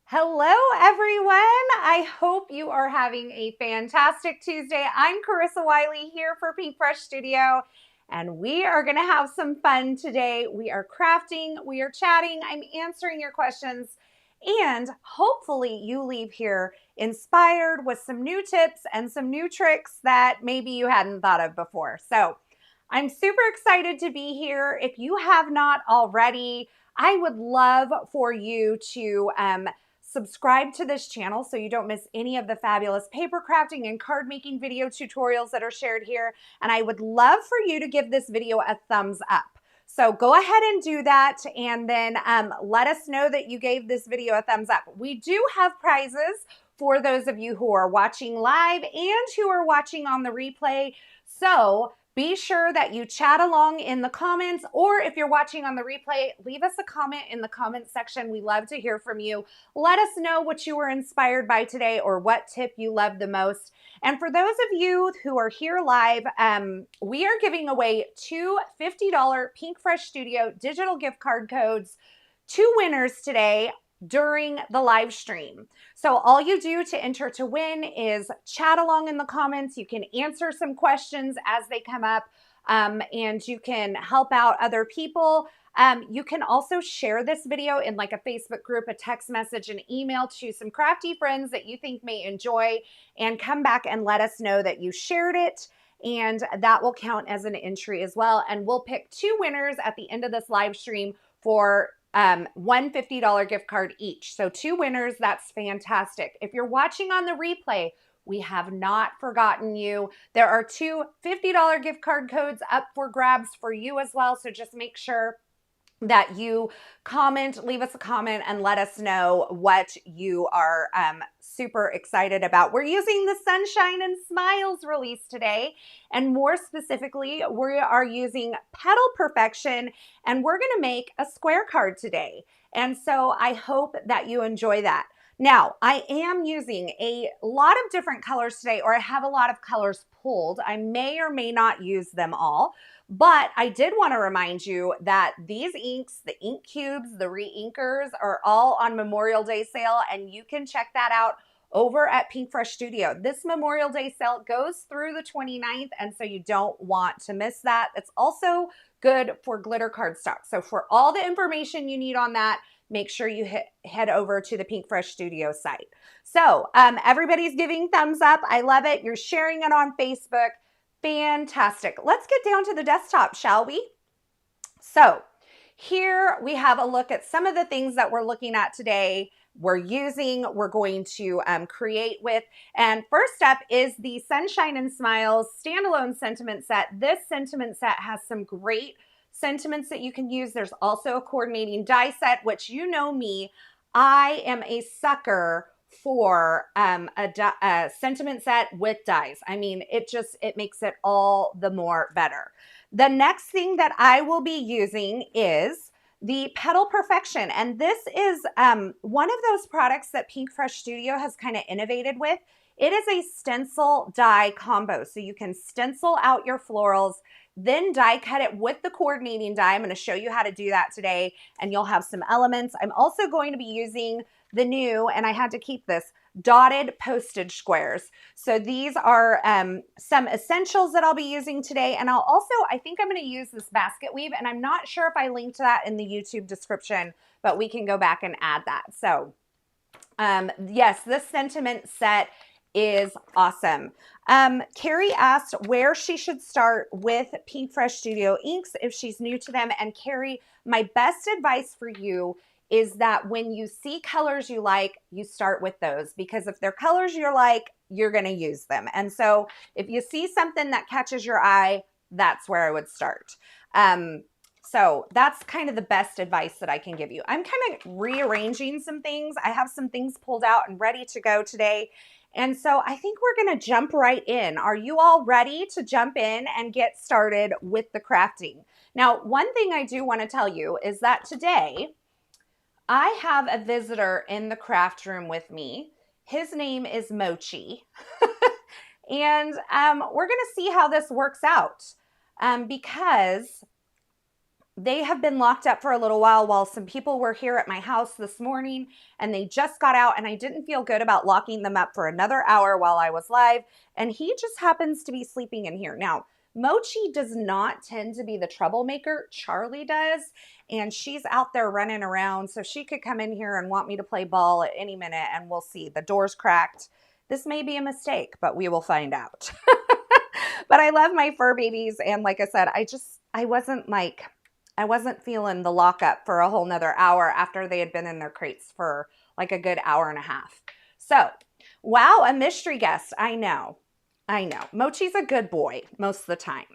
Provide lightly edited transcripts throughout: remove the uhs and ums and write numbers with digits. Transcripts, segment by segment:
Hello, everyone. I hope you are having a fantastic Tuesday. I'm Carissa Wiley here for Pinkfresh Studio, and we are going to have some fun today. We are crafting, we are chatting, I'm answering your questions, and hopefully you leave here inspired with some new tips and some new tricks that maybe you hadn't thought of before. So I'm super excited to be here. If you have not already, I would love for you to subscribe to this channel so you don't miss any of the fabulous paper crafting and card making video tutorials that are shared here. And I would love for you to give this video a thumbs up. So go ahead and do that, and then let us know that you gave this video a thumbs up. We do have prizes for those of you who are watching live and who are watching on the replay. So be sure that you chat along in the comments, or if you're watching on the replay, leave us a comment in the comment section. We love to hear from you. Let us know what you were inspired by today or what tip you loved the most. And for those of you who are here live, we are giving away two $50 Pinkfresh Studio digital gift card codes, two winners today during the live stream. So all you do to enter to win is chat along in the comments. You can answer some questions as they come up, and you can help out other people. You can also share this video in like a Facebook group, a text message, an email to some crafty friends that you think may enjoy, and come back and let us know that you shared it. And that will count as an entry as well. And we'll pick two winners at the end of this live stream for one $50 gift card each. So two winners, that's fantastic. If you're watching on the replay, we have not forgotten you. There are two $50 gift card codes up for grabs for you as well. So just make sure that you comment, leave us a comment, and let us know what you are super excited about. We're using the Sunshine and Smiles release today, and more specifically, we are using Petal Perfection, and we're gonna make a square card today. And so I hope that you enjoy that. Now, I am using a lot of different colors today, or I have a lot of colors pulled. I may or may not use them all. But I did want to remind you that these inks, the ink cubes, the re-inkers are all on Memorial Day sale, and you can check that out over at Pinkfresh Studio. This Memorial Day sale goes through the 29th, and so you don't want to miss that. It's also good for glitter cardstock. So for all the information you need on that, make sure you head over to the Pinkfresh Studio site. So everybody's giving thumbs up. I love it. You're sharing it on Facebook. Fantastic. Let's get down to the desktop, shall we? So here we have a look at some of the things that we're looking at today, we're going to create with. And first up is the Sunshine and Smiles standalone sentiment set. This sentiment set has some great sentiments that you can use. There's also a coordinating die set, which you know me, I am a sucker for a sentiment set with dies. I mean, it makes it all the more better. The next thing that I will be using is the Petal Perfection. And this is one of those products that Pinkfresh Studio has kind of innovated with. It is a stencil die combo. So you can stencil out your florals, then die cut it with the coordinating die. I'm going to show you how to do that today, and you'll have some elements. I'm also going to be using the new, and I had to keep this, dotted postage squares. So these are some essentials that I'll be using today. And I think I'm going to use this basket weave, and I'm not sure if I linked that in the YouTube description, but we can go back and add that. So yes, this sentiment set is awesome. Carrie asked where she should start with Pinkfresh Studio inks if she's new to them. And Carrie, my best advice for you is that when you see colors you like, you start with those, because if they're colors you like, you're going to use them. And so if you see something that catches your eye, that's where I would start. So that's kind of the best advice that I can give you. I'm kind of rearranging some things. I have some things pulled out and ready to go today. And so I think we're going to jump right in. Are you all ready to jump in and get started with the crafting? Now, one thing I do want to tell you is that today I have a visitor in the craft room with me. His name is Mochi. And we're going to see how this works out because they have been locked up for a little while some people were here at my house this morning, and they just got out, and I didn't feel good about locking them up for another hour while I was live, and he just happens to be sleeping in here. Now, Mochi does not tend to be the troublemaker. Charlie does, and she's out there running around, so she could come in here and want me to play ball at any minute, and we'll see. The door's cracked. This may be a mistake, but we will find out. But I love my fur babies, and like I said, I wasn't feeling the lockup for a whole nother hour after they had been in their crates for like a good hour and a half. So, wow, a mystery guest. I know. Mochi's a good boy most of the time.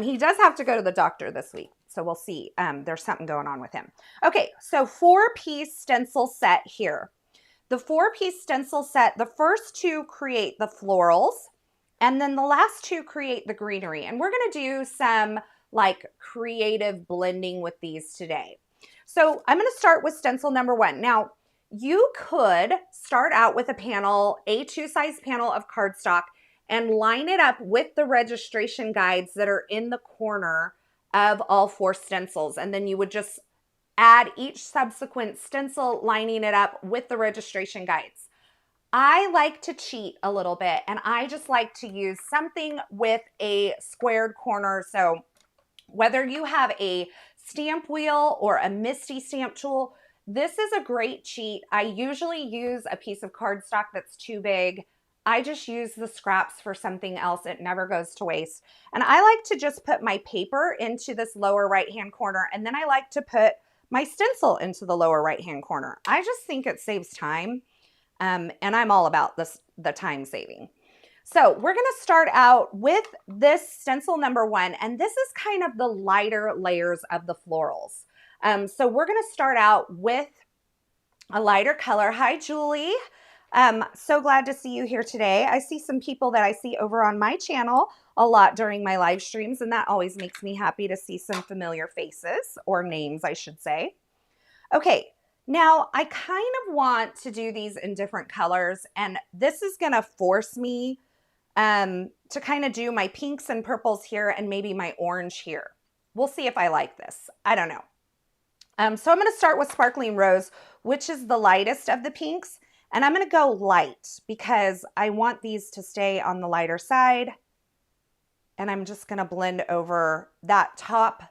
He does have to go to the doctor this week, so we'll see. There's something going on with him. Okay, so 4-piece stencil set here. The 4-piece stencil set, the first 2 create the florals, and then the last 2 create the greenery. And we're going to do some like creative blending with these today. So I'm going to start with stencil number 1. Now, you could start out with a panel, A2 size panel of cardstock, and line it up with the registration guides that are in the corner of all 4 stencils. And then you would just add each subsequent stencil, lining it up with the registration guides. I like to cheat a little bit, and I just like to use something with a squared corner. So whether you have a stamp wheel or a Misty stamp tool, this is a great cheat. I usually use a piece of cardstock that's too big. I just use the scraps for something else. It never goes to waste. And I like to just put my paper into this lower right-hand corner, and then I like to put my stencil into the lower right-hand corner. I just think it saves time, and I'm all about the time saving. So we're going to start out with this stencil number 1, and this is kind of the lighter layers of the florals. So we're going to start out with a lighter color. Hi, Julie. So glad to see you here today. I see some people that I see over on my channel a lot during my live streams, and that always makes me happy to see some familiar faces, or names, I should say. Okay. Now, I kind of want to do these in different colors, and this is going to force me to kind of do my pinks and purples here and maybe my orange here. We'll see if I like this. I don't know. So I'm going to start with Sparkling Rose, which is the lightest of the pinks, and I'm going to go light because I want these to stay on the lighter side, and I'm just going to blend over that top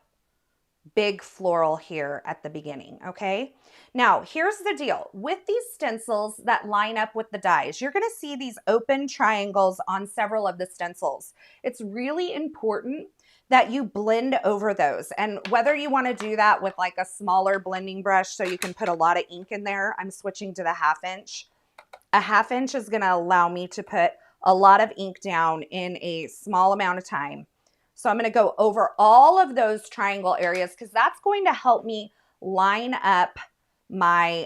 big floral here at the beginning, okay? Now, here's the deal. With these stencils that line up with the dies, you're gonna see these open triangles on several of the stencils. It's really important that you blend over those. And whether you wanna do that with like a smaller blending brush so you can put a lot of ink in there, I'm switching to the 1/2 inch. A 1/2 inch is gonna allow me to put a lot of ink down in a small amount of time. So I'm going to go over all of those triangle areas because that's going to help me line up my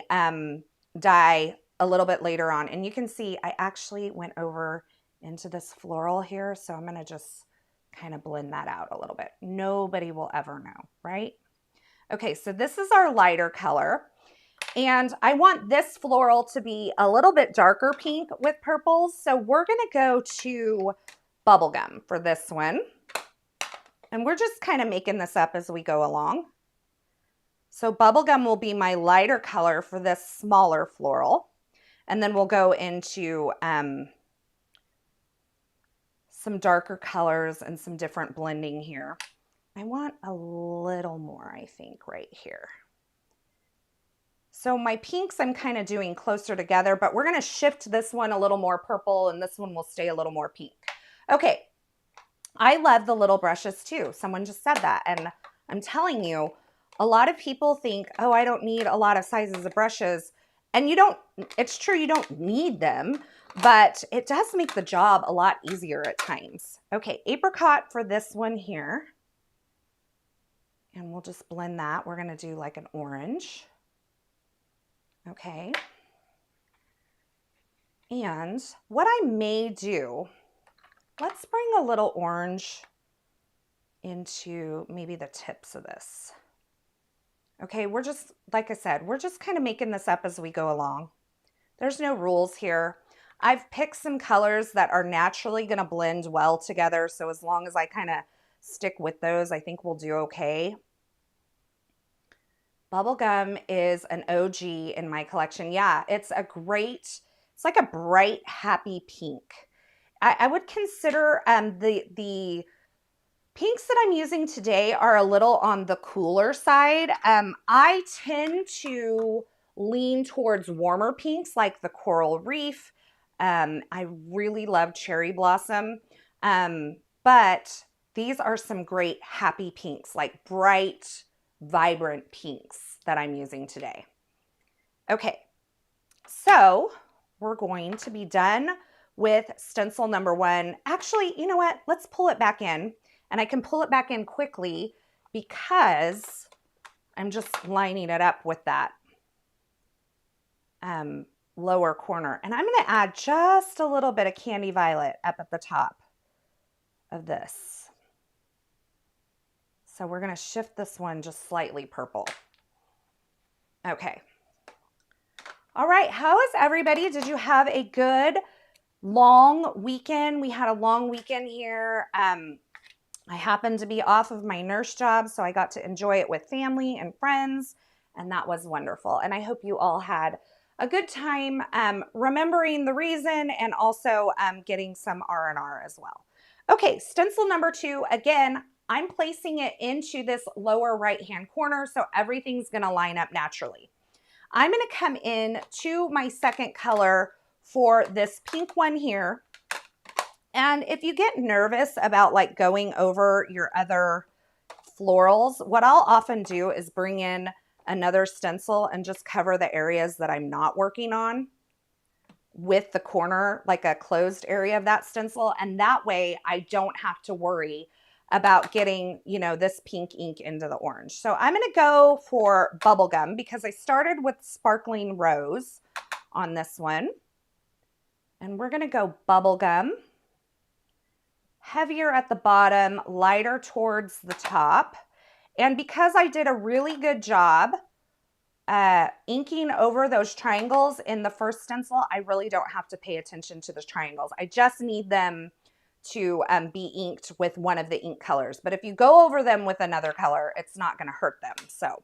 die a little bit later on. And you can see I actually went over into this floral here. So I'm going to just kind of blend that out a little bit. Nobody will ever know, right? Okay, so this is our lighter color. And I want this floral to be a little bit darker pink with purples. So we're going to go to Bubblegum for this one. And we're just kind of making this up as we go along. So Bubblegum will be my lighter color for this smaller floral. And then we'll go into some darker colors and some different blending here. I want a little more, I think, right here. So my pinks I'm kind of doing closer together, but we're going to shift this one a little more purple and this one will stay a little more pink. Okay. I love the little brushes too. Someone just said that. And I'm telling you, a lot of people think, oh, I don't need a lot of sizes of brushes. And you don't, it's true, you don't need them, but it does make the job a lot easier at times. Okay, apricot for this one here. And we'll just blend that. We're going to do like an orange. Okay. And what I may do, let's bring a little orange into maybe the tips of this. Okay, we're just, like I said, we're just kind of making this up as we go along. There's no rules here. I've picked some colors that are naturally going to blend well together. So as long as I kind of stick with those, I think we'll do okay. Bubblegum is an OG in my collection. Yeah, it's like a bright, happy pink. I would consider the pinks that I'm using today are a little on the cooler side. I tend to lean towards warmer pinks like the Coral Reef. I really love Cherry Blossom. But these are some great happy pinks, like bright, vibrant pinks that I'm using today. Okay, so we're going to be done with stencil number 1. Actually, you know what? Let's pull it back in. And I can pull it back in quickly because I'm just lining it up with that lower corner. And I'm going to add just a little bit of Candy Violet up at the top of this. So we're going to shift this one just slightly purple. Okay. All right. How is everybody? Did you have a good long weekend? We had a long weekend here. I happened to be off of my nurse job, so I got to enjoy it with family and friends, and that was wonderful. And I hope you all had a good time remembering the reason and also getting some R&R as well. Okay, stencil number 2, again, I'm placing it into this lower right-hand corner, so everything's gonna line up naturally. I'm gonna come in to my second color for this pink one here. And if you get nervous about like going over your other florals, what I'll often do is bring in another stencil and just cover the areas that I'm not working on with the corner, like a closed area of that stencil. And that way I don't have to worry about getting, you know, this pink ink into the orange. So I'm going to go for Bubblegum because I started with Sparkling Rose on this one. And we're going to go Bubblegum. Heavier at the bottom, lighter towards the top. And because I did a really good job inking over those triangles in the first stencil, I really don't have to pay attention to the triangles. I just need them to be inked with one of the ink colors. But if you go over them with another color, it's not going to hurt them. So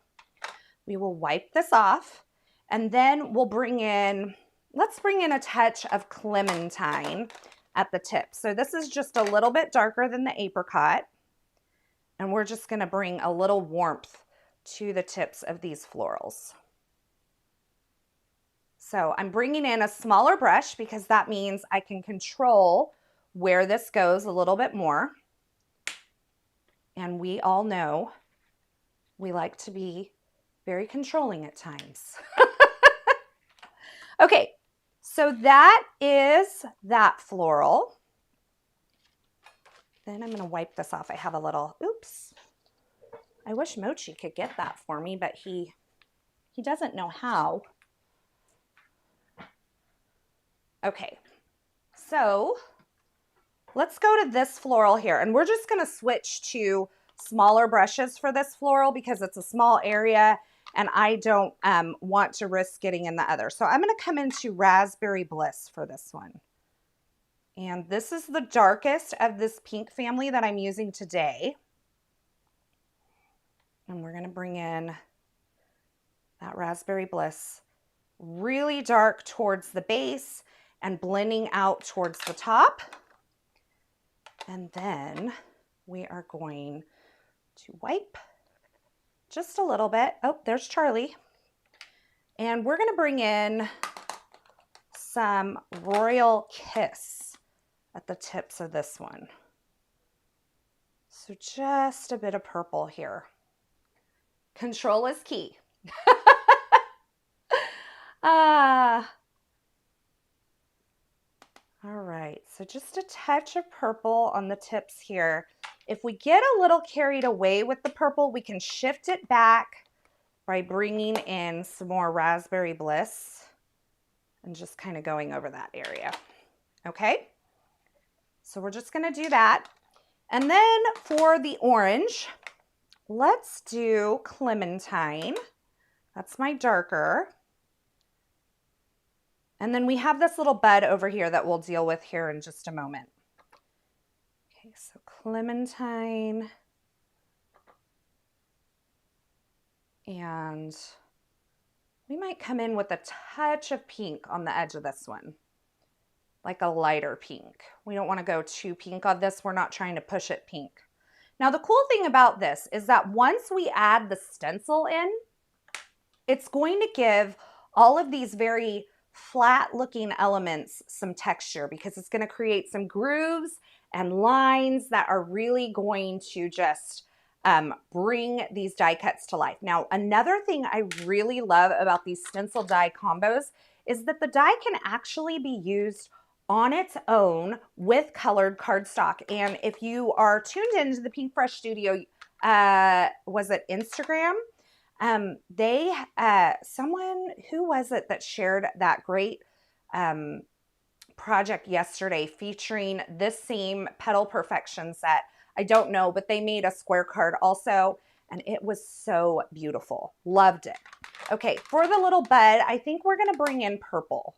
we will wipe this off, and then we'll bring in, let's bring in a touch of Clementine at the tip. So this is just a little bit darker than the apricot, and we're just going to bring a little warmth to the tips of these florals. So I'm bringing in a smaller brush because that means I can control where this goes a little bit more. And we all know we like to be very controlling at times. Okay. So that is that floral. Then I'm going to wipe this off. I have a little, oops. I wish Mochi could get that for me, but he doesn't know how. Okay. So let's go to this floral here, and we're just going to switch to smaller brushes for this floral because it's a small area and I don't want to risk getting in the other. So I'm going to come into Raspberry Bliss for this one. And this is the darkest of this pink family that I'm using today. And we're going to bring in that Raspberry Bliss really dark towards the base and blending out towards the top. And then we are going to wipe just a little bit. Oh, there's Charlie. And we're going to bring in some Royal Kiss at the tips of this one. So just a bit of purple here. Control is key. All right, so just a touch of purple on the tips here. If we get a little carried away with the purple, we can shift it back by bringing in some more Raspberry Bliss and just kind of going over that area. Okay, so we're just going to do that. And then for the orange, let's do Clementine. That's my darker. And then we have this little bud over here that we'll deal with here in just a moment. Okay, so Clementine. And we might come in with a touch of pink on the edge of this one, like a lighter pink. We don't want to go too pink on this. We're not trying to push it pink. Now, the cool thing about this is that once we add the stencil in, it's going to give all of these very flat looking elements some texture, because it's going to create some grooves and lines that are really going to just bring these die cuts to life. Now, another thing I really love about these stencil die combos is that the die can actually be used on its own with colored cardstock. And if you are tuned into the Pinkfresh Studio, was it Instagram? Someone, who was it that shared that great project yesterday featuring this same Petal Perfection set? I don't know, but they made a square card also, and it was so beautiful. Loved it. Okay, for the little bud, I think we're gonna bring in purple.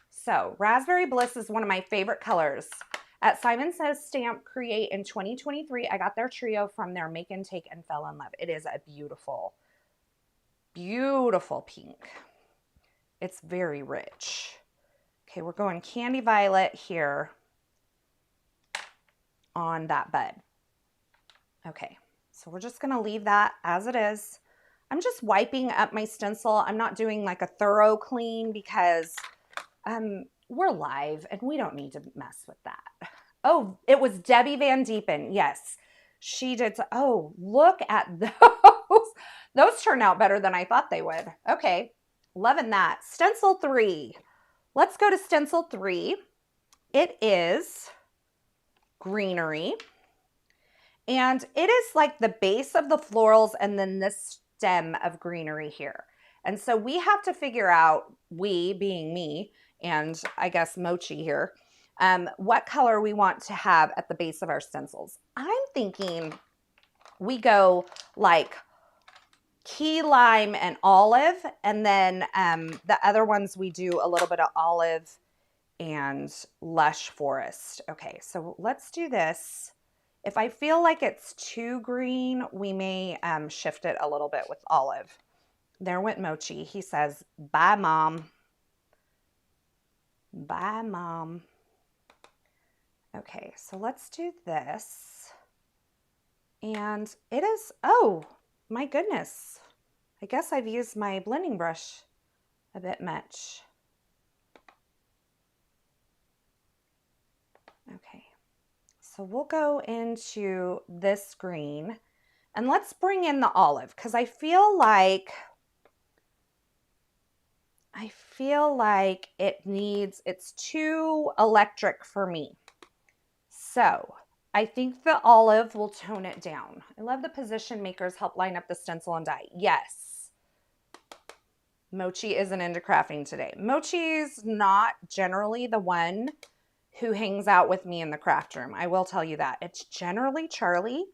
So Raspberry Bliss is one of my favorite colors. At Simon Says Stamp Create in 2023, I got their trio from their Make and Take and fell in love. It is a beautiful, beautiful pink. It's very rich. Okay, we're going Candy Violet here on that bud. Okay, so we're just gonna leave that as it is. I'm just wiping up my stencil. I'm not doing like a thorough clean because we're live and we don't need to mess with that. Oh, it was Debbie Van Diepen. Yes, she did. Oh, look at those. Those turned out better than I thought they would. Okay, loving that. Stencil 3. Let's go to stencil 3. It is greenery. And it is like the base of the florals and then this stem of greenery here. And so we have to figure out, we being me and I guess Mochi here, what color we want to have at the base of our stencils. I'm thinking we go like key lime and olive, and then the other ones we do a little bit of olive and lush forest. Okay, so let's do this. If I feel like it's too green, we may shift it a little bit with olive. There went Mochi. He says, bye, Mom. Bye, Mom. Okay, so let's do this. And it is, oh, my goodness. I guess I've used my blending brush a bit much. Okay, so we'll go into this green and let's bring in the olive, because I feel like it's too electric for me. So I think the olive will tone it down. I love the position makers help line up the stencil and die. Yes. Mochi isn't into crafting today. Mochi's not generally the one who hangs out with me in the craft room. I will tell you that. It's generally Charlie.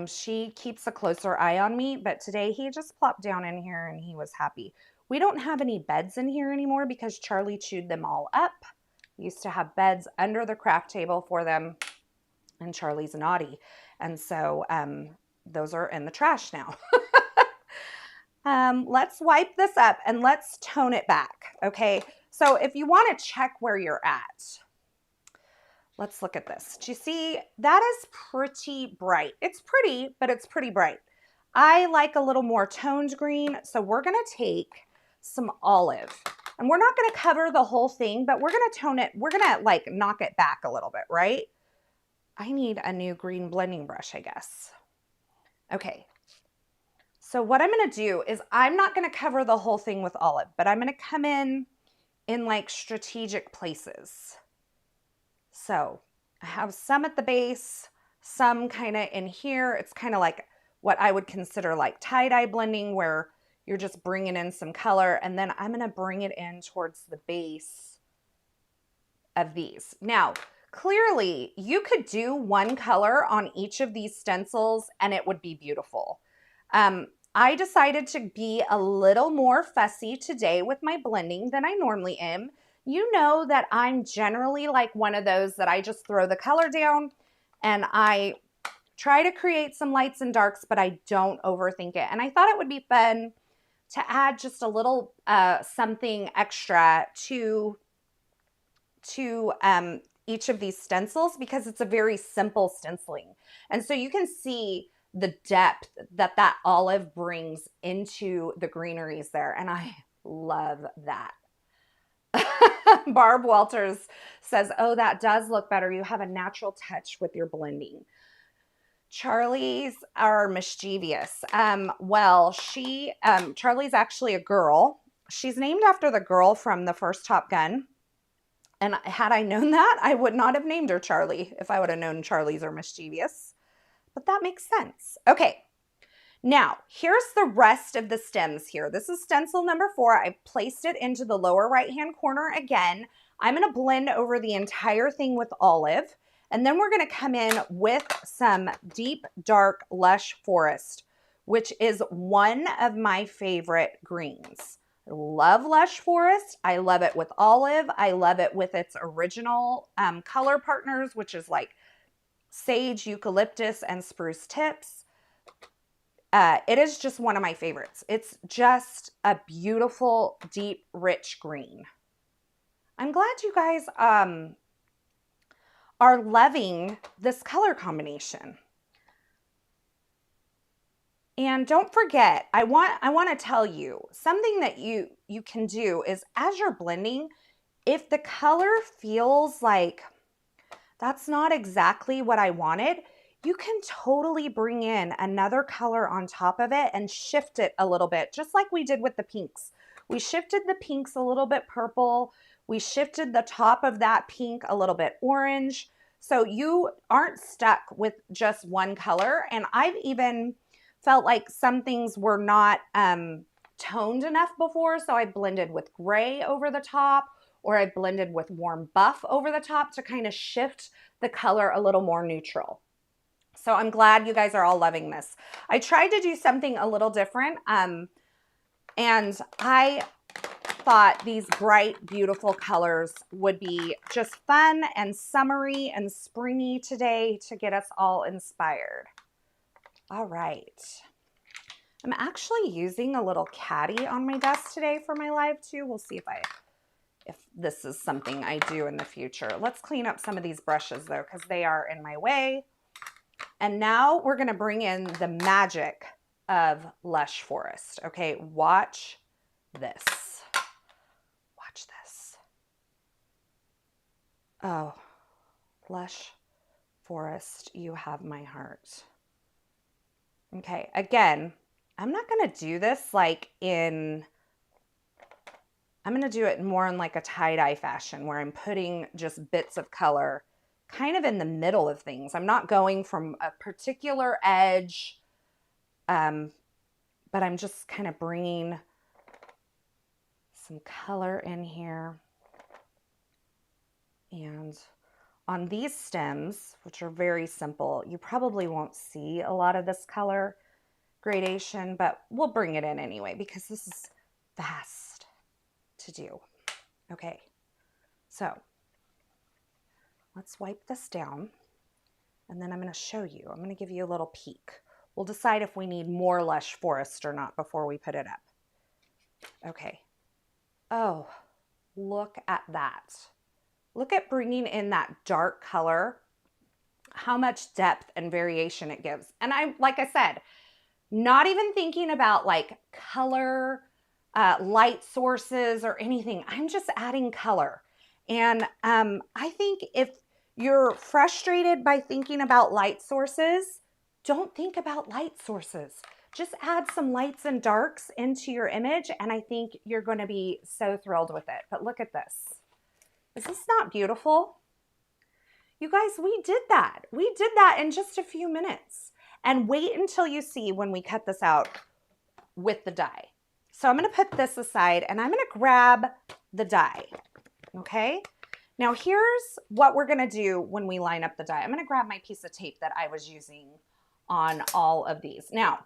She keeps a closer eye on me, but today he just plopped down in here and he was happy. We don't have any beds in here anymore because Charlie chewed them all up. We used to have beds under the craft table for them, and Charlie's naughty. And so those are in the trash now. Let's wipe this up and let's tone it back, okay? So if you want to check where you're at, let's look at this. Do you see, that is pretty bright. It's pretty, but it's pretty bright. I like a little more toned green, so we're gonna take some olive. And we're not gonna cover the whole thing, but we're gonna tone it, we're gonna like knock it back a little bit, right? I need a new green blending brush, I guess. Okay, so what I'm gonna do is I'm not gonna cover the whole thing with olive, but I'm gonna come in like strategic places. So I have some at the base, some kind of in here. It's kind of like what I would consider like tie-dye blending, where you're just bringing in some color, and then I'm gonna bring it in towards the base of these. Now, clearly you could do one color on each of these stencils and it would be beautiful. I decided to be a little more fussy today with my blending than I normally am. You know that I'm generally like one of those that I just throw the color down and I try to create some lights and darks, but I don't overthink it. And I thought it would be fun to add just a little something extra to each of these stencils, because it's a very simple stenciling. And so you can see the depth that olive brings into the greeneries there. And I love that. Barb Walters says, oh, that does look better. You have a natural touch with your blending. Charlie's are mischievous. Well, Charlie's actually a girl. She's named after the girl from the first Top Gun. And had I known that, I would not have named her Charlie if I would have known Charlie's are mischievous. But that makes sense. Okay, now here's the rest of the stems here. This is stencil number 4. I placed it into the lower right-hand corner again. I'm going to blend over the entire thing with olive. And then we're going to come in with some deep, dark, Lush Forest, which is one of my favorite greens. I love Lush Forest. I love it with olive. I love it with its original color partners, which is like sage, eucalyptus, and spruce tips. It is just one of my favorites. It's just a beautiful, deep, rich green. I'm glad you guys are loving this color combination. And don't forget, I want to tell you something that you can do is, as you're blending, if the color feels like that's not exactly what I wanted, you can totally bring in another color on top of it and shift it a little bit, just like we did with the pinks. We shifted the pinks a little bit purple. We shifted the top of that pink a little bit orange. So you aren't stuck with just one color. And I've even felt like some things were not toned enough before. So I blended with gray over the top, or I blended with warm buff over the top to kind of shift the color a little more neutral. So I'm glad you guys are all loving this. I tried to do something a little different. And I thought these bright, beautiful colors would be just fun and summery and springy today to get us all inspired. All right. I'm actually using a little caddy on my desk today for my live too. We'll see if this is something I do in the future. Let's clean up some of these brushes though, because they are in my way. And now we're going to bring in the magic of Lush Forest. Okay, watch this. Watch this. Oh, Lush Forest, you have my heart. Okay, again, I'm not going to do this like I'm going to do it more in like a tie-dye fashion where I'm putting just bits of color kind of in the middle of things. I'm not going from a particular edge, but I'm just kind of bringing some color in here. And on these stems, which are very simple, you probably won't see a lot of this color gradation, but we'll bring it in anyway because this is fast to do. Okay, so let's wipe this down, and then I'm going to show you. I'm going to give you a little peek. We'll decide if we need more Lush Forest or not before we put it up. Okay. Oh, look at that. Look at bringing in that dark color, how much depth and variation it gives. And like I said, not even thinking about like color, light sources or anything. I'm just adding color. And I think if you're frustrated by thinking about light sources, don't think about light sources. Just add some lights and darks into your image, and I think you're going to be so thrilled with it. But look at this. Is this not beautiful? You guys, we did that. We did that in just a few minutes. And wait until you see when we cut this out with the dye. So I'm going to put this aside, and I'm going to grab the dye. Okay? Now here's what we're going to do when we line up the dye. I'm going to grab my piece of tape that I was using on all of these. Now,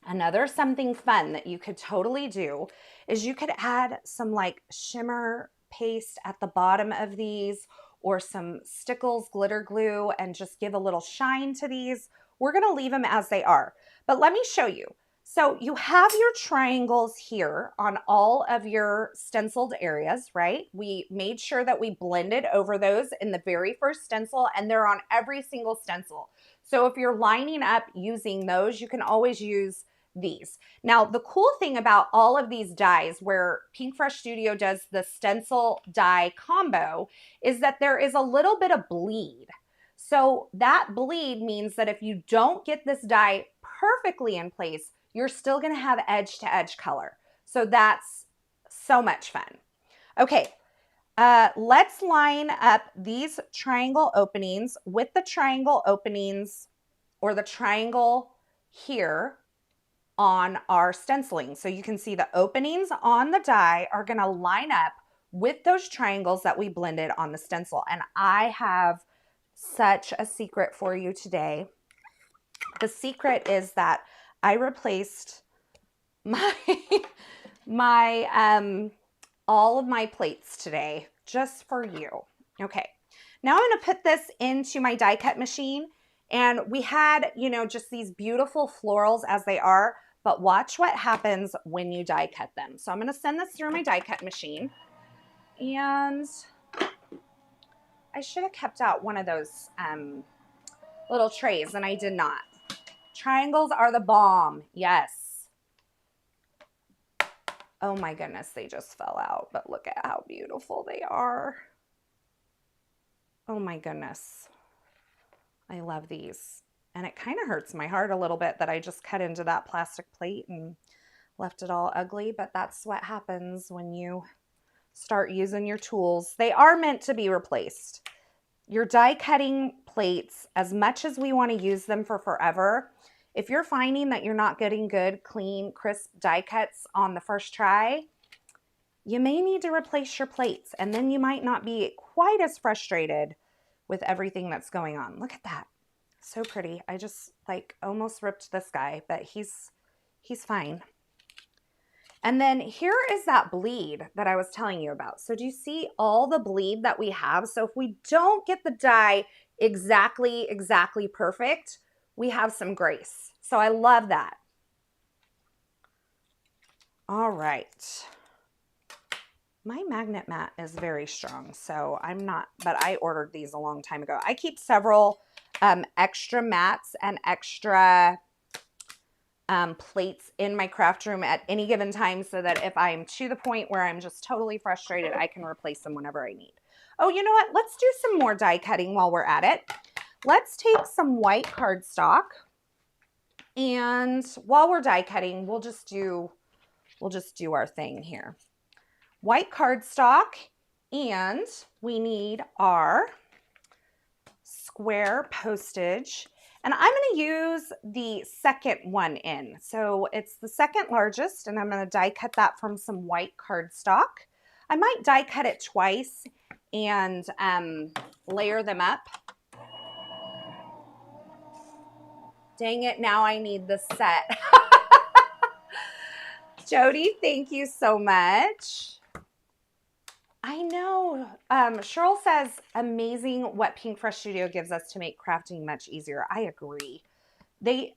another something fun that you could totally do is you could add some like shimmer paste at the bottom of these, or some Stickles glitter glue and just give a little shine to these. We're gonna leave them as they are, but let me show you. So you have your triangles here on all of your stenciled areas, right? We made sure that we blended over those in the very first stencil, and they're on every single stencil. So if you're lining up using those, you can always use these. Now, the cool thing about all of these dies where Pinkfresh Studio does the stencil die combo is that there is a little bit of bleed. So that bleed means that if you don't get this die perfectly in place, you're still going to have edge to edge color. So that's so much fun. Okay, let's line up these triangle openings with the triangle openings or the triangle here on our stenciling. So you can see the openings on the die are going to line up with those triangles that we blended on the stencil. And I have such a secret for you today. The secret is that I replaced all of my plates today just for you. Okay, now I'm gonna put this into my die cut machine, and we had, you know, just these beautiful florals as they are, but watch what happens when you die cut them. So I'm gonna send this through my die cut machine, and I should have kept out one of those little trays, and I did not. Triangles are the bomb. Yes. Oh my goodness, they just fell out, but look at how beautiful they are. Oh my goodness. I love these. And it kind of hurts my heart a little bit that I just cut into that plastic plate and left it all ugly, but that's what happens when you start using your tools. They are meant to be replaced. Your die cutting plates, as much as we want to use them for forever, if you're finding that you're not getting good, clean, crisp die cuts on the first try, you may need to replace your plates, and then you might not be quite as frustrated with everything that's going on. Look at that. So pretty. I just like almost ripped this guy, but he's fine. And then here is that bleed that I was telling you about. So do you see all the bleed that we have? So if we don't get the die exactly perfect, we have some grace. So I love that. All right. My magnet mat is very strong, so I'm not, but I ordered these a long time ago. I keep several extra mats and extra plates in my craft room at any given time so that if I'm to the point where I'm just totally frustrated, I can replace them whenever I need. Oh, you know what? Let's do some more die cutting while we're at it. Let's take some white cardstock, and while we're die cutting, we'll just do our thing here. White cardstock, and we need our square postage. And I'm going to use the second one in. So it's the second largest, and I'm going to die cut that from some white cardstock. I might die cut it twice and layer them up. Dang it, now I need the set. Jody, thank you so much. I know. Cheryl says, amazing what Pinkfresh Studio gives us to make crafting much easier. I agree. They,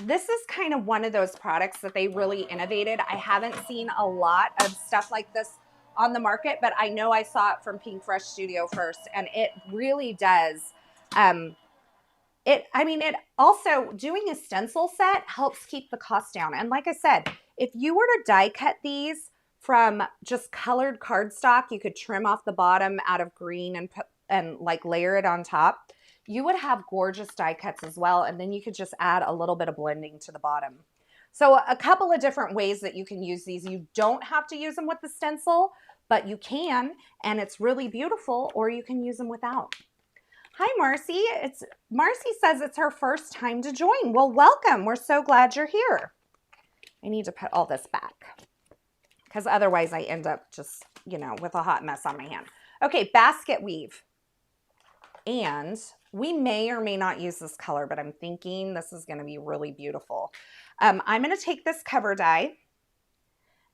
this is kind of one of those products that they really innovated. I haven't seen a lot of stuff like this on the market, but I know I saw it from Pinkfresh Studio first, and it really does. It also, doing a stencil set helps keep the cost down. And like I said, if you were to die cut these from just colored cardstock, you could trim off the bottom out of green and like layer it on top. You would have gorgeous die cuts as well. And then you could just add a little bit of blending to the bottom. So a couple of different ways that you can use these. You don't have to use them with the stencil, but you can, and it's really beautiful, or you can use them without. Hi, Marcy. Marcy says it's her first time to join. Well, welcome. We're so glad you're here. I need to put all this back because otherwise I end up just, you know, with a hot mess on my hand. Okay, basket weave. And we may or may not use this color, but I'm thinking this is going to be really beautiful. I'm going to take this cover die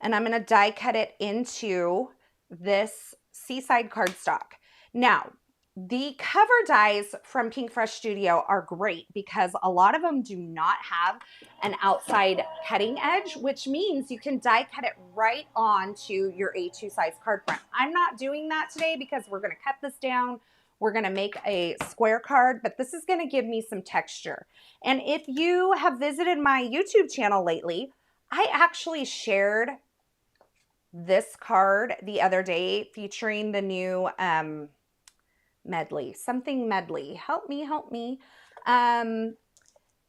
and I'm going to die cut it into this seaside cardstock. Now, The cover dies from Pinkfresh Studio are great because a lot of them do not have an outside cutting edge, which means you can die cut it right onto your A2 size card front. I'm not doing that today because we're going to cut this down. We're going to make a square card, but this is going to give me some texture. And if you have visited my YouTube channel lately, I actually shared this card the other day featuring the new medley, something medley. Help me, help me. And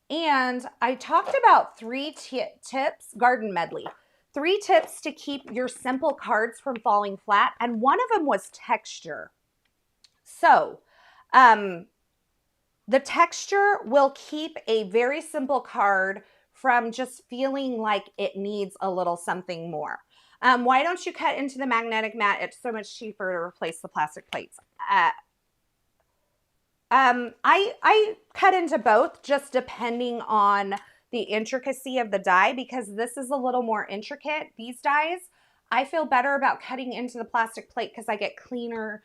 I talked about 3 tips, garden medley, 3 tips to keep your simple cards from falling flat. And one of them was texture. So the texture will keep a very simple card from just feeling like it needs a little something more. Why don't you cut into the magnetic mat? It's so much cheaper to replace the plastic plates. I cut into both just depending on the intricacy of the die because this is a little more intricate. These dies, I feel better about cutting into the plastic plate because I get cleaner,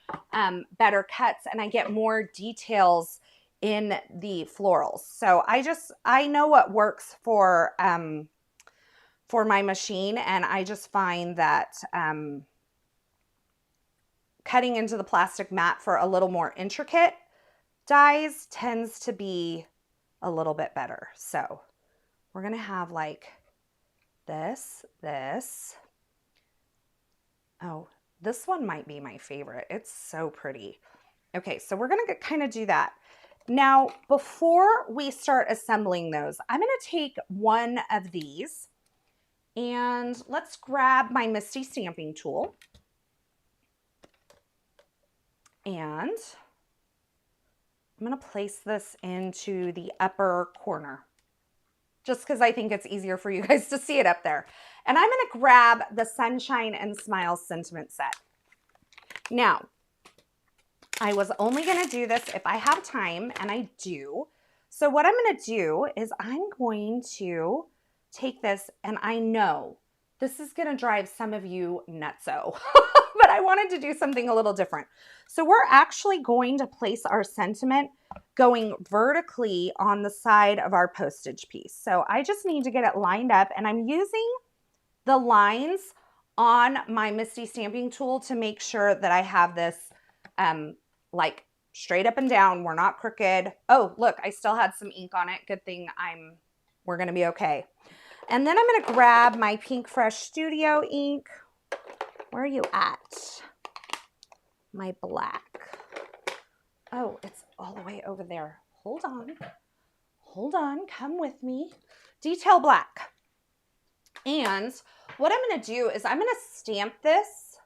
better cuts and I get more details in the florals. So I know what works for my machine, and I just find that cutting into the plastic mat for a little more intricate dies tends to be a little bit better. So we're going to have like this. Oh, this one might be my favorite. It's so pretty. Okay, so we're going to kind of do that. Now, before we start assembling those, I'm going to take one of these and let's grab my Misty stamping tool. And I'm going to place this into the upper corner just because I think it's easier for you guys to see it up there. And I'm going to grab the Sunshine and Smiles sentiment set. Now, I was only going to do this if I have time, and I do. So what I'm going to do is I'm going to take this, and I know this is going to drive some of you nutso, but I wanted to do something a little different. So we're actually going to place our sentiment going vertically on the side of our postage piece. So I just need to get it lined up, and I'm using the lines on my Misty stamping tool to make sure that I have this like straight up and down. We're not crooked. Oh, look, I still had some ink on it. Good thing we're going to be okay. And then I'm going to grab my Pinkfresh Studio ink. Where are you at? My black. Oh, it's all the way over there. Hold on. Hold on. Come with me. Detail black. And what I'm going to do is I'm going to stamp this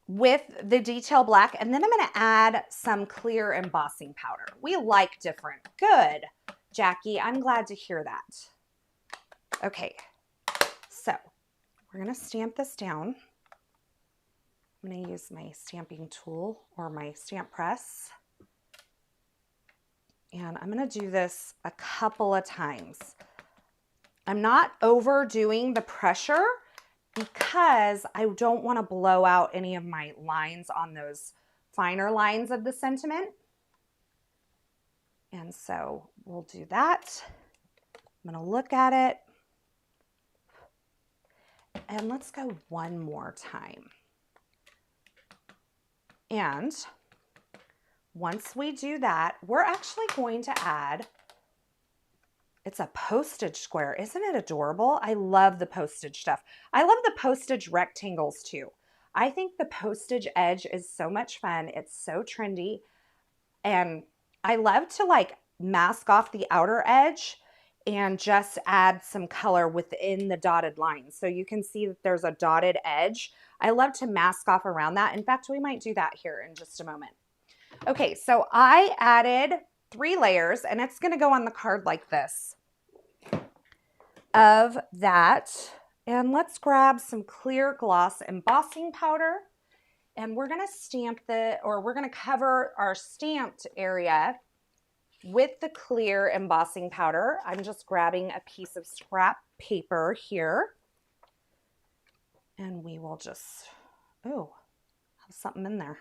with the detail black, and then I'm going to add some clear embossing powder. We like different. Good, Jackie. I'm glad to hear that. Okay, so we're going to stamp this down. I'm going to use my stamping tool or my stamp press. And I'm going to do this a couple of times. I'm not overdoing the pressure because I don't want to blow out any of my lines on those finer lines of the sentiment. And so we'll do that. I'm going to look at it. And let's go one more time. And once we do that, we're actually going to add, it's a postage square. Isn't it adorable? I love the postage stuff. I love the postage rectangles too. I think the postage edge is so much fun. It's so trendy. And I love to like mask off the outer edge and just add some color within the dotted lines. So you can see that there's a dotted edge. I love to mask off around that. In fact, we might do that here in just a moment. Okay, so I added 3 layers, and it's going to go on the card like this of that. And let's grab some clear gloss embossing powder, and we're going to stamp we're going to cover our stamped area with the clear embossing powder. I'm just grabbing a piece of scrap paper here, and we will just, oh, have something in there.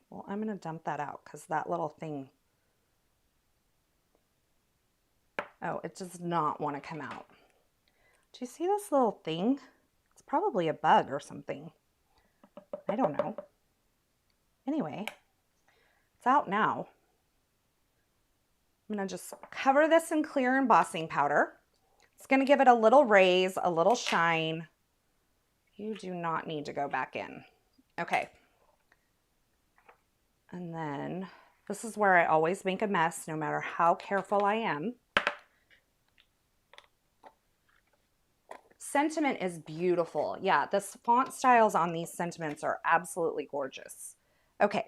Well, I'm going to dump that out because that little thing, oh, it does not want to come out. Do you see this little thing? It's probably a bug or something. I don't know. Anyway, it's out now. I'm going to just cover this in clear embossing powder. It's going to give it a little raise, a little shine. You do not need to go back in. Okay. And then this is where I always make a mess, no matter how careful I am. Sentiment is beautiful. Yeah, the font styles on these sentiments are absolutely gorgeous. Okay.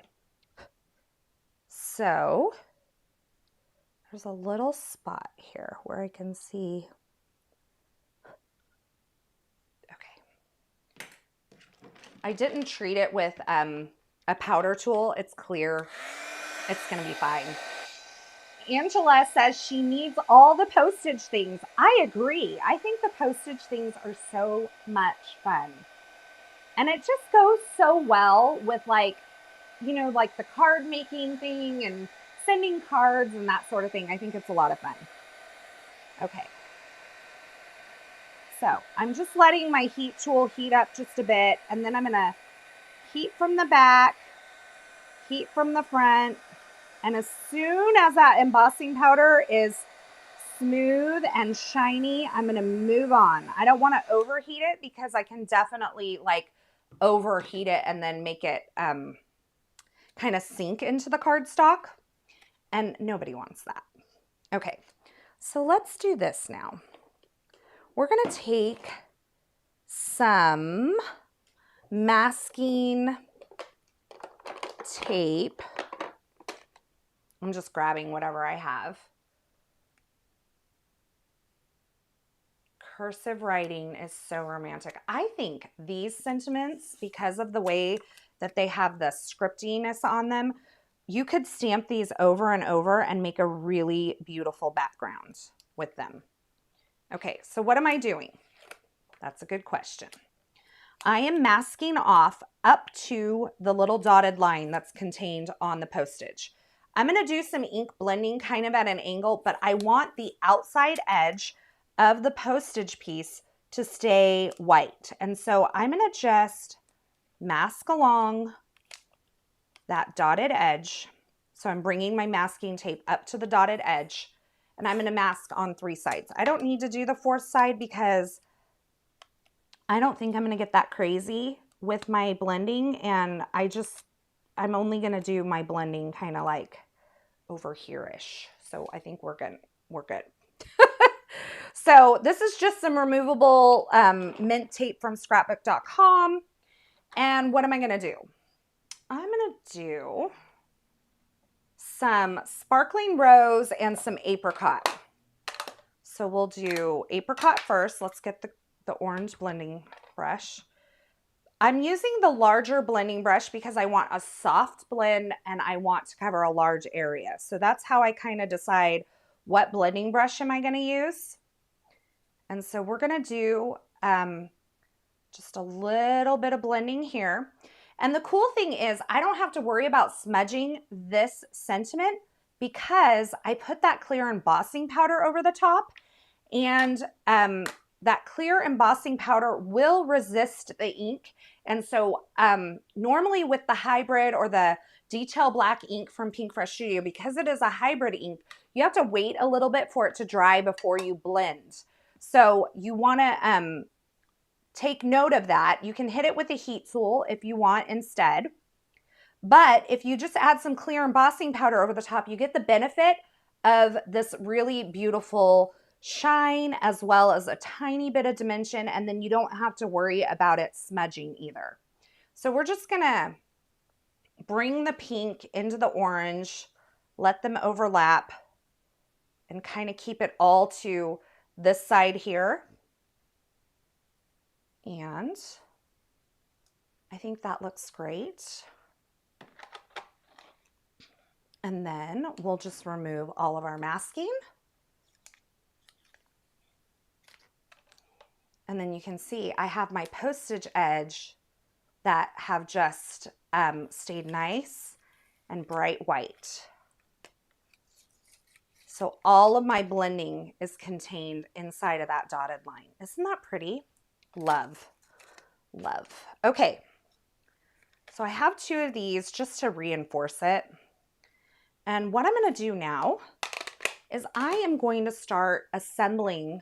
So there's a little spot here where I can see. Okay. I didn't treat it with a powder tool. It's clear. It's going to be fine. Angela says she needs all the postage things. I agree. I think the postage things are so much fun. And it just goes so well with, like, you know, like the card making thing and sending cards and that sort of thing. I think it's a lot of fun. Okay. So I'm just letting my heat tool heat up just a bit, and then I'm going to heat from the back, heat from the front, and as soon as that embossing powder is smooth and shiny, I'm going to move on. I don't want to overheat it because I can definitely like overheat it and then make it kind of sink into the cardstock, and nobody wants that. Okay, so let's do this now. We're going to take some masking tape. I'm just grabbing whatever I have. Cursive writing is so romantic. I think these sentiments, because of the way that they have the scriptiness on them, you could stamp these over and over and make a really beautiful background with them. Okay, so what am I doing? That's a good question. I am masking off up to the little dotted line that's contained on the postage. I'm going to do some ink blending kind of at an angle, but I want the outside edge of the postage piece to stay white. And so I'm going to just mask along that dotted edge. So I'm bringing my masking tape up to the dotted edge, and I'm going to mask on 3 sides. I don't need to do the 4th side because I don't think I'm going to get that crazy with my blending, and I'm only going to do my blending kind of like over here-ish. So I think we're good. We're good. So this is just some removable mint tape from scrapbook.com. And what am I going to do? I'm going to do some sparkling rose and some apricot. So we'll do apricot first. Let's get the orange blending brush. I'm using the larger blending brush because I want a soft blend and I want to cover a large area. So that's how I kind of decide what blending brush am I going to use. And so we're going to do just a little bit of blending here. And the cool thing is I don't have to worry about smudging this sentiment because I put that clear embossing powder over the top, and that clear embossing powder will resist the ink. And so normally with the hybrid or the detail black ink from Pinkfresh Studio, because it is a hybrid ink, you have to wait a little bit for it to dry before you blend. So you want to take note of that. You can hit it with a heat tool if you want instead. But if you just add some clear embossing powder over the top, you get the benefit of this really beautiful shine as well as a tiny bit of dimension, and then you don't have to worry about it smudging either. So we're just gonna bring the pink into the orange, let them overlap, and kind of keep it all to this side here. And I think that looks great. And then we'll just remove all of our masking. And then you can see I have my postage edge that have just stayed nice and bright white. So all of my blending is contained inside of that dotted line. Isn't that pretty? Love, love. Okay, so I have 2 of these just to reinforce it. And what I'm going to do now is I am going to start assembling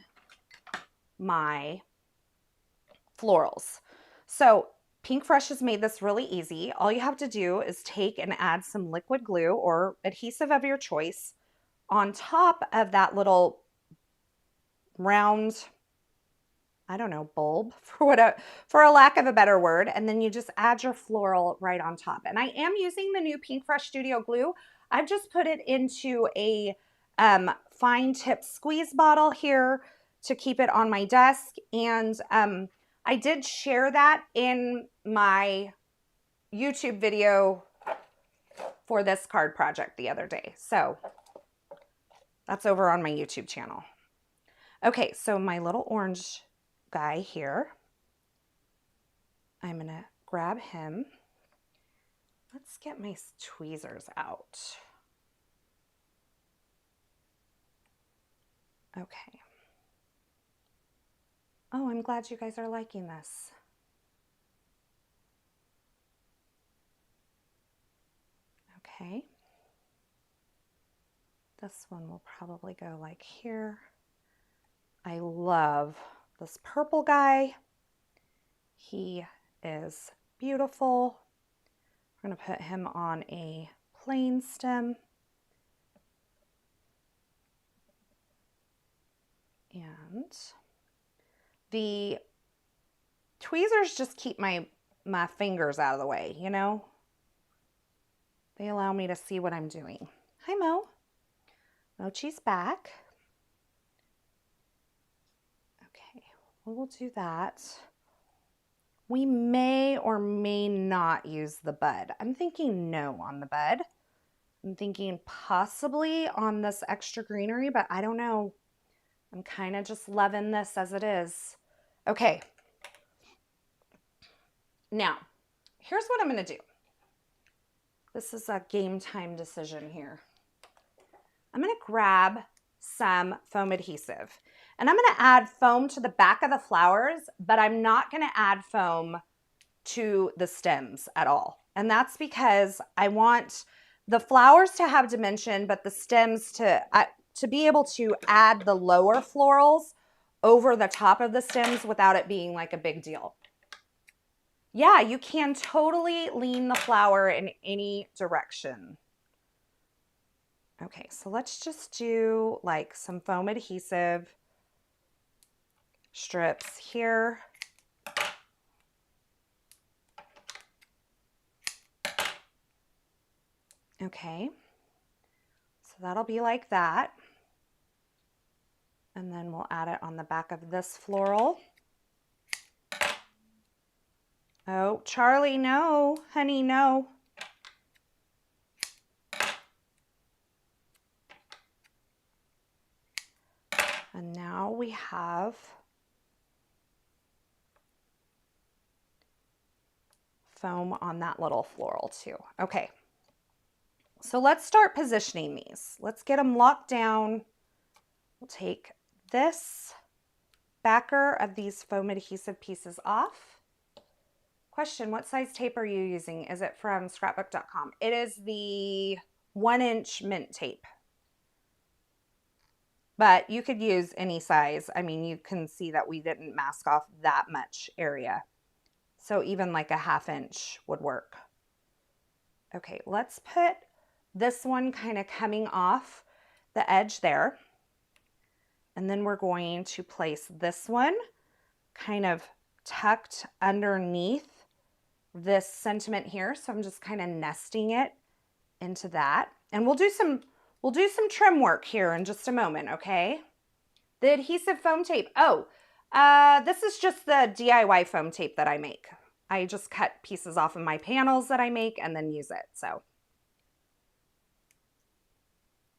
my florals. So Pinkfresh has made this really easy. All you have to do is take and add some liquid glue or adhesive of your choice on top of that little round, I don't know, bulb for a lack of a better word. And then you just add your floral right on top. And I am using the new Pinkfresh Studio Glue. I've just put it into a fine tip squeeze bottle here to keep it on my desk. And I did share that in my YouTube video for this card project the other day. So that's over on my YouTube channel. Okay, so my little orange guy here, I'm gonna grab him. Let's get my tweezers out. Okay. Oh, I'm glad you guys are liking this. Okay. This one will probably go like here. I love this purple guy. He is beautiful. We're going to put him on a plain stem. And the tweezers just keep my fingers out of the way, you know? They allow me to see what I'm doing. Hi, Mo. Mochi's back. Okay, we'll do that. We may or may not use the bud. I'm thinking no on the bud. I'm thinking possibly on this extra greenery, but I don't know. I'm kind of just loving this as it is. Okay. Now, here's what I'm going to do. This is a game time decision here. I'm going to grab some foam adhesive and I'm going to add foam to the back of the flowers, but I'm not going to add foam to the stems at all. And that's because I want the flowers to have dimension, but the stems to be able to add the lower florals over the top of the stems without it being like a big deal. Yeah, you can totally lean the flower in any direction. Okay, so let's just do like some foam adhesive strips here. Okay, so that'll be like that. And then we'll add it on the back of this floral. Oh, Charlie, no, honey, no. And now we have foam on that little floral too. Okay, so let's start positioning these. Let's get them locked down. We'll take this backer of these foam adhesive pieces off. Question, what size tape are you using? Is it from scrapbook.com? It is the 1-inch mint tape. But you could use any size. I mean, you can see that we didn't mask off that much area. So even like a 1/2 inch would work. Okay, let's put this one kind of coming off the edge there. And then we're going to place this one kind of tucked underneath this sentiment here. So I'm just kind of nesting it into that. And we'll do some trim work here in just a moment, okay? The adhesive foam tape. Oh, this is just the DIY foam tape that I make. I just cut pieces off of my panels that I make and then use it. So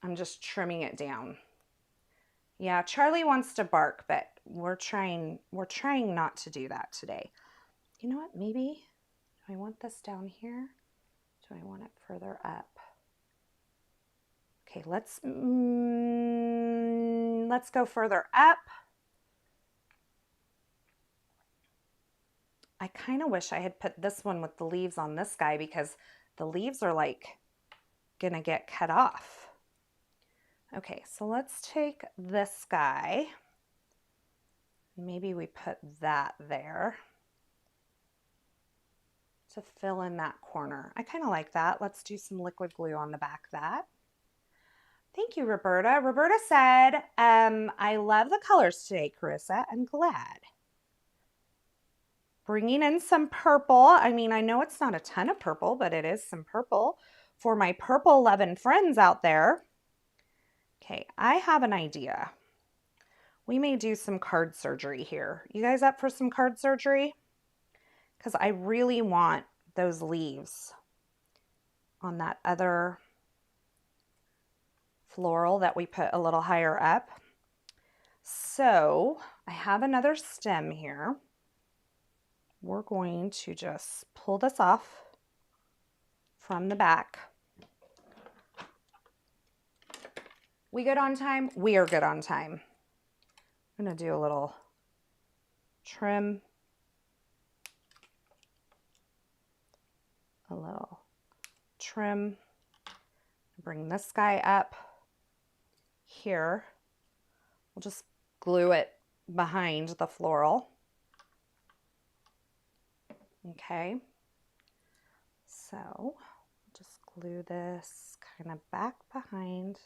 I'm just trimming it down. Yeah, Charlie wants to bark, but we're trying not to do that today. You know what? Maybe, do I want this down here? Do I want it further up? Okay, let's go further up. I kind of wish I had put this one with the leaves on this guy because the leaves are like gonna get cut off. Okay, so let's take this guy. Maybe we put that there to fill in that corner. I kind of like that. Let's do some liquid glue on the back of that. Thank you, Roberta. Roberta said, I love the colors today, Carissa. I'm glad. Bringing in some purple. I mean, I know it's not a ton of purple, but it is some purple for my purple loving friends out there. Okay, I have an idea. We may do some card surgery here. You guys up for some card surgery? Because I really want those leaves on that other floral that we put a little higher up. So I have another stem here. We're going to just pull this off from the back. We good on time? We are good on time. I'm going to do a little trim. A little trim. Bring this guy up here. We'll just glue it behind the floral. Okay. So just glue this kind of back behind.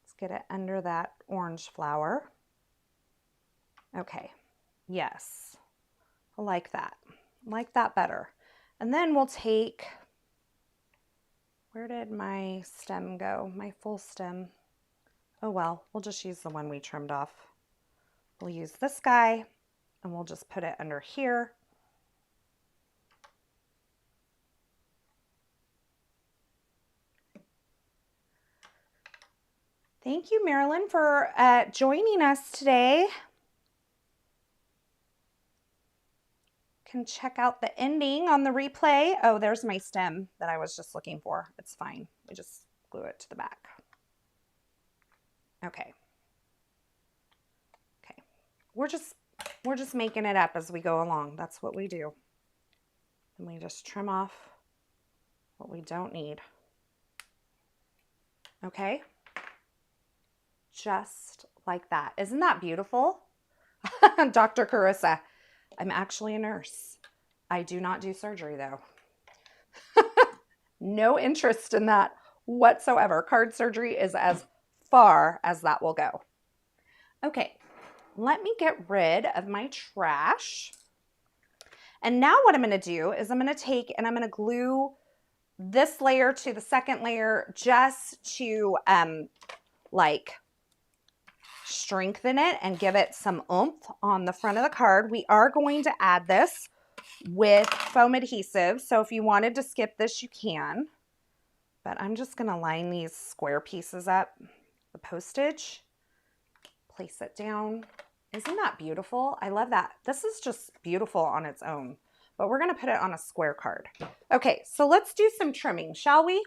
Let's get it under that orange flower. Okay. Yes. I like that. I like that better. And then we'll take, where did my stem go? My full stem. Oh well, we'll just use the one we trimmed off. We'll use this guy and we'll just put it under here. Thank you, Marilyn, for joining us today. Can check out the ending on the replay. Oh, there's my stem that I was just looking for. It's fine. We just glue it to the back. Okay. Okay. We're just making it up as we go along. That's what we do. And we just trim off what we don't need. Okay? Just like that. Isn't that beautiful? Dr. Carissa. I'm actually a nurse. I do not do surgery though. No interest in that whatsoever. Card surgery is as far as that will go. Okay, let me get rid of my trash. And now what I'm going to do is I'm going to take and I'm going to glue this layer to the second layer just to like strengthen it and give it some oomph on the front of the card. We are going to add this with foam adhesive. So if you wanted to skip this, you can. But I'm just going to line these square pieces up, the postage, place it down. Isn't that beautiful? I love that. This is just beautiful on its own, but we're going to put it on a square card. Okay, so let's do some trimming, shall we?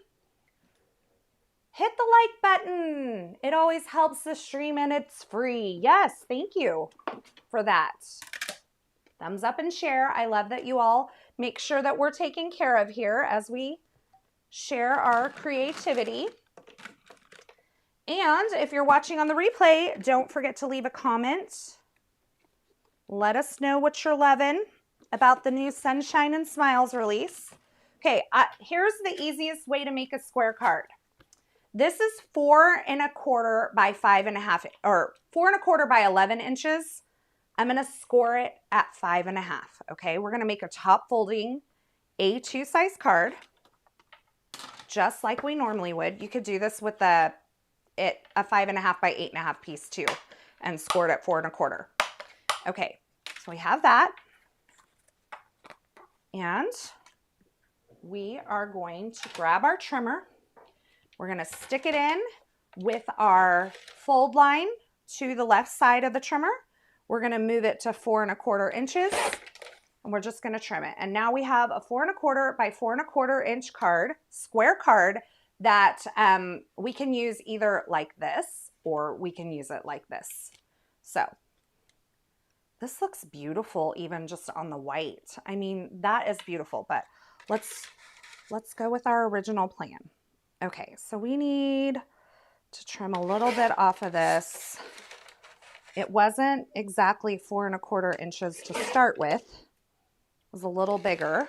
Hit the like button. It always helps the stream and it's free. Yes, thank you for that. Thumbs up and share. I love that you all make sure that we're taken care of here as we share our creativity. And if you're watching on the replay, don't forget to leave a comment. Let us know what you're loving about the new Sunshine and Smiles release. Okay, here's the easiest way to make a square card. This is 4 1/4 by 5 1/2, or 4 1/4 by 11 inches. I'm going to score it at 5 1/2. Okay, we're going to make a top folding A2 size card, just like we normally would. You could do this with a 5 1/2 by 8 1/2 piece too, and score it at 4 1/4. Okay, so we have that, and we are going to grab our trimmer. We're going to stick it in with our fold line to the left side of the trimmer. We're going to move it to 4 1/4 inches, and we're just going to trim it. And now we have a 4 1/4 by 4 1/4 inch card, square card, that we can use either like this or we can use it like this. So this looks beautiful even just on the white. I mean, that is beautiful, but let's go with our original plan. Okay, so we need to trim a little bit off of this. It wasn't exactly 4 1/4 inches to start with. It was a little bigger.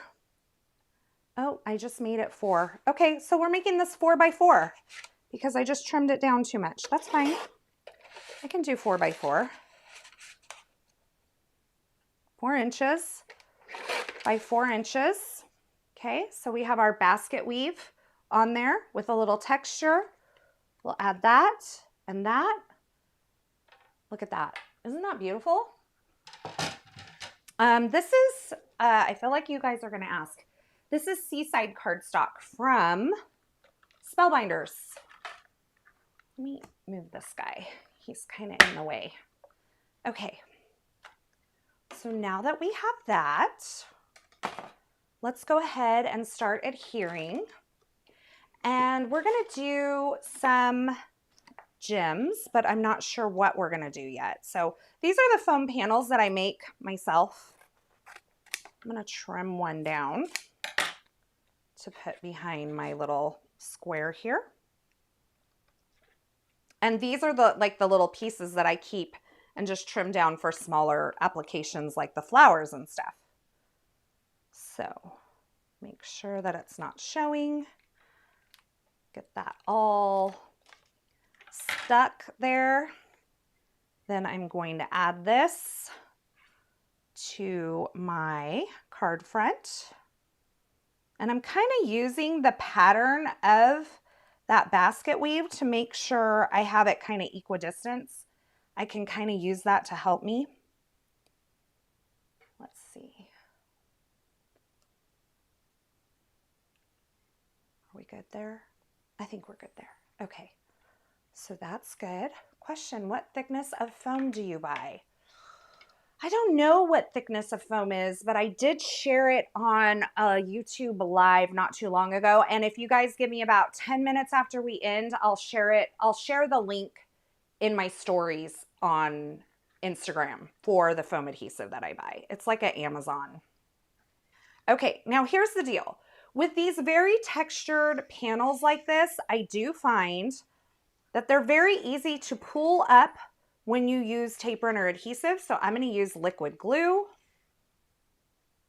Oh, I just made it 4. Okay, so we're making this 4 by 4 because I just trimmed it down too much. That's fine. I can do 4 by 4. 4 inches by 4 inches. Okay, so we have our basket weave on there with a little texture. We'll add that and that. Look at that. Isn't that beautiful? This is, I feel like you guys are going to ask, this is Seaside cardstock from Spellbinders. Let me move this guy. He's kind of in the way. Okay. So now that we have that, let's go ahead and start adhering. And we're going to do some gems, but I'm not sure what we're going to do yet. So these are the foam panels that I make myself. I'm going to trim one down to put behind my little square here. And these are the little pieces that I keep and just trim down for smaller applications like the flowers and stuff. So make sure that it's not showing. Get that all stuck there. Then I'm going to add this to my card front. And I'm kind of using the pattern of that basket weave to make sure I have it kind of equidistant. I can kind of use that to help me. Let's see. Are we good there? I think we're good there. Okay. So that's good. Question, what thickness of foam do you buy? I don't know what thickness of foam is, but I did share it on a YouTube live not too long ago. And if you guys give me about 10 minutes after we end, I'll share it. I'll share the link in my stories on Instagram for the foam adhesive that I buy. It's like at Amazon. Okay, now here's the deal. With these very textured panels like this, I do find that they're very easy to pull up when you use tape runner adhesive. So I'm going to use liquid glue,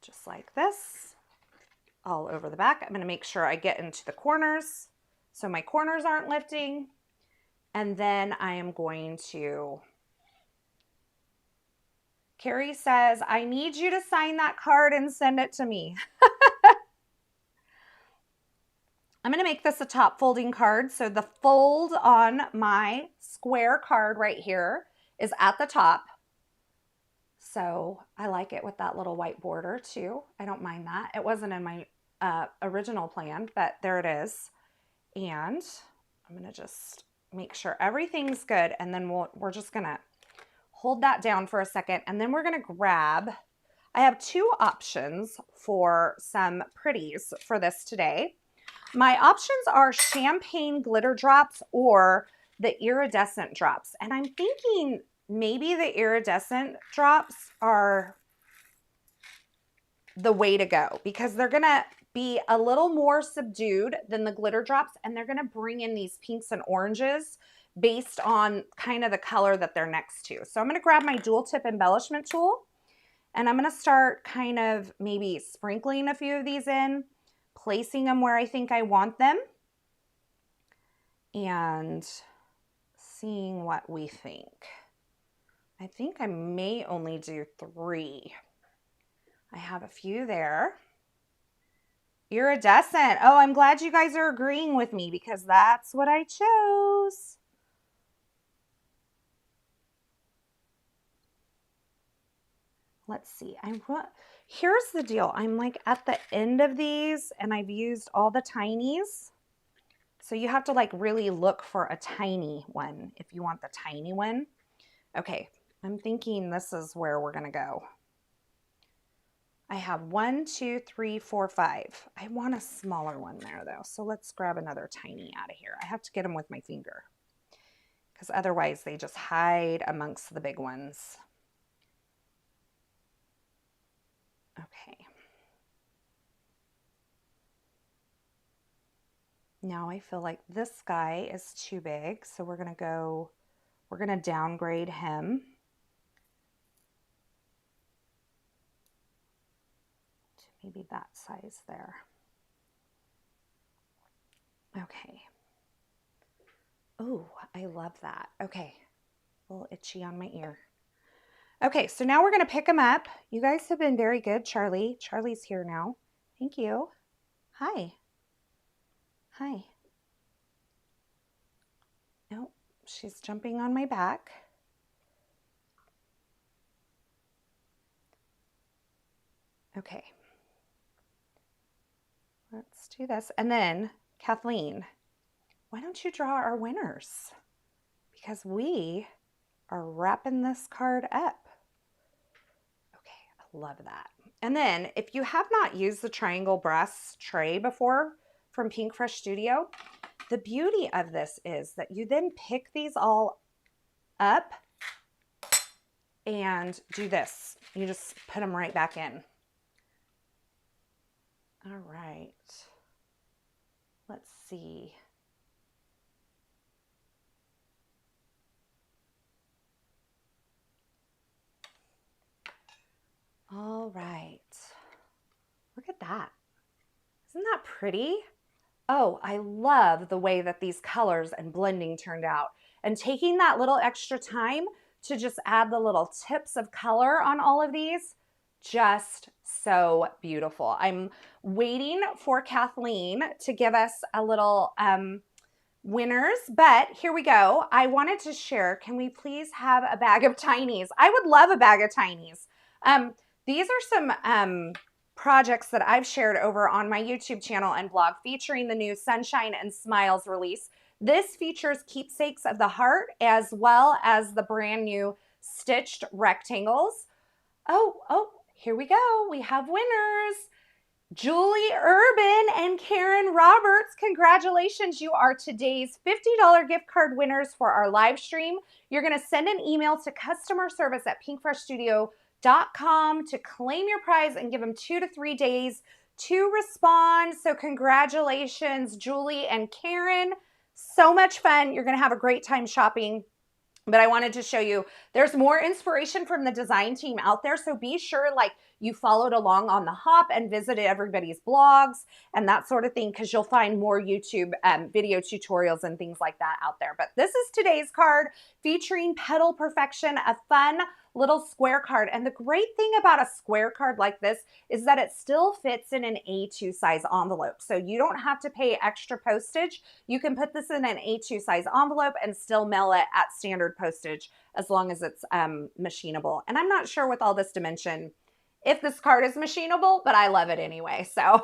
just like this, all over the back. I'm going to make sure I get into the corners so my corners aren't lifting. And then I am going to, Carrie says, I need you to sign that card and send it to me. I'm going to make this a top folding card. So the fold on my square card right here is at the top. So I like it with that little white border too. I don't mind that. It wasn't in my original plan, but there it is. And I'm going to just make sure everything's good. And then we're just going to hold that down for a second. And then we're going to grab, I have 2 options for some pretties for this today. My options are champagne glitter drops or the iridescent drops. And I'm thinking maybe the iridescent drops are the way to go because they're going to be a little more subdued than the glitter drops. And they're going to bring in these pinks and oranges based on kind of the color that they're next to. So I'm going to grab my dual tip embellishment tool and I'm going to start kind of maybe sprinkling a few of these in, placing them where I think I want them, and seeing what we think. I think I may only do 3. I have a few there. Iridescent. Oh, I'm glad you guys are agreeing with me because that's what I chose. Let's see. Here's the deal. I'm like at the end of these and I've used all the tinies. So you have to like really look for a tiny one if you want the tiny one. Okay, I'm thinking this is where we're going to go. I have 1, 2, 3, 4, 5. I want a smaller one there though. So let's grab another tiny out of here. I have to get them with my finger because otherwise they just hide amongst the big ones. Okay. Now I feel like this guy is too big. So we're going to downgrade him to maybe that size there. Okay. Oh, I love that. Okay. A little itchy on my ear. Okay, so now we're going to pick them up. You guys have been very good, Charlie. Charlie's here now. Thank you. Hi. Hi. Nope, she's jumping on my back. Okay. Let's do this. And then, Kathleen, why don't you draw our winners? Because we are wrapping this card up. Okay, I love that. And then, if you have not used the triangle brass tray before from Pinkfresh Studio, the beauty of this is that you then pick these all up and do this. You just put them right back in. All right. Let's see. All right. Look at that. Isn't that pretty? Oh, I love the way that these colors and blending turned out. And taking that little extra time to just add the little tips of color on all of these, just so beautiful. I'm waiting for Kathleen to give us a little winners, but here we go. I wanted to share, can we please have a bag of tinies? I would love a bag of tinies. These are some projects that I've shared over on my YouTube channel and blog featuring the new Sunshine and Smiles release. This features keepsakes of the heart as well as the brand new stitched rectangles. Oh, here we go. We have winners. Julie Urban and Karen Roberts, congratulations. You are today's $50 gift card winners for our live stream. You're going to send an email to customer service at pinkfreshstudio.com to claim your prize and give them 2 to 3 days to respond. So congratulations, Julie and Karen. So much fun. You're going to have a great time shopping. But I wanted to show you, there's more inspiration from the design team out there. So be sure like you followed along on the hop and visited everybody's blogs and that sort of thing, because you'll find more YouTube video tutorials and things like that out there. But this is today's card featuring Petal Perfection, a fun little square card. And the great thing about a square card like this is that it still fits in an A2 size envelope. So you don't have to pay extra postage. You can put this in an A2 size envelope and still mail it at standard postage as long as it's machinable. And I'm not sure with all this dimension if this card is machinable, but I love it anyway. So does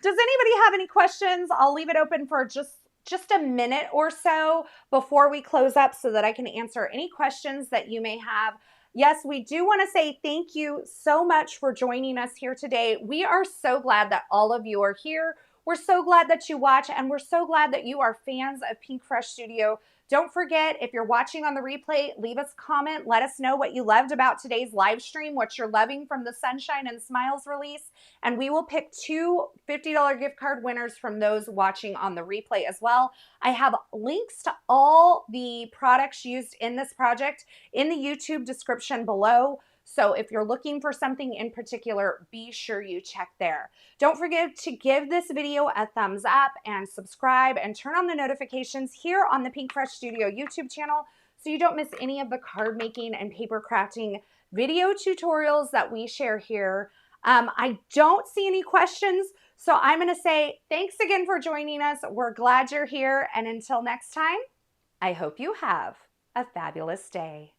anybody have any questions? I'll leave it open for just a minute or so before we close up so that I can answer any questions that you may have. Yes, we do want to say thank you so much for joining us here today. We are so glad that all of you are here. We're so glad that you watch, and we're so glad that you are fans of Pinkfresh Studio. Don't forget, if you're watching on the replay, leave us a comment. Let us know what you loved about today's live stream, what you're loving from the Sunshine and Smiles release, and we will pick 2 $50 gift card winners from those watching on the replay as well. I have links to all the products used in this project in the YouTube description below. So if you're looking for something in particular, be sure you check there. Don't forget to give this video a thumbs up and subscribe and turn on the notifications here on the Pinkfresh Studio YouTube channel so you don't miss any of the card making and paper crafting video tutorials that we share here. I don't see any questions, so I'm going to say thanks again for joining us. We're glad you're here, and until next time, I hope you have a fabulous day.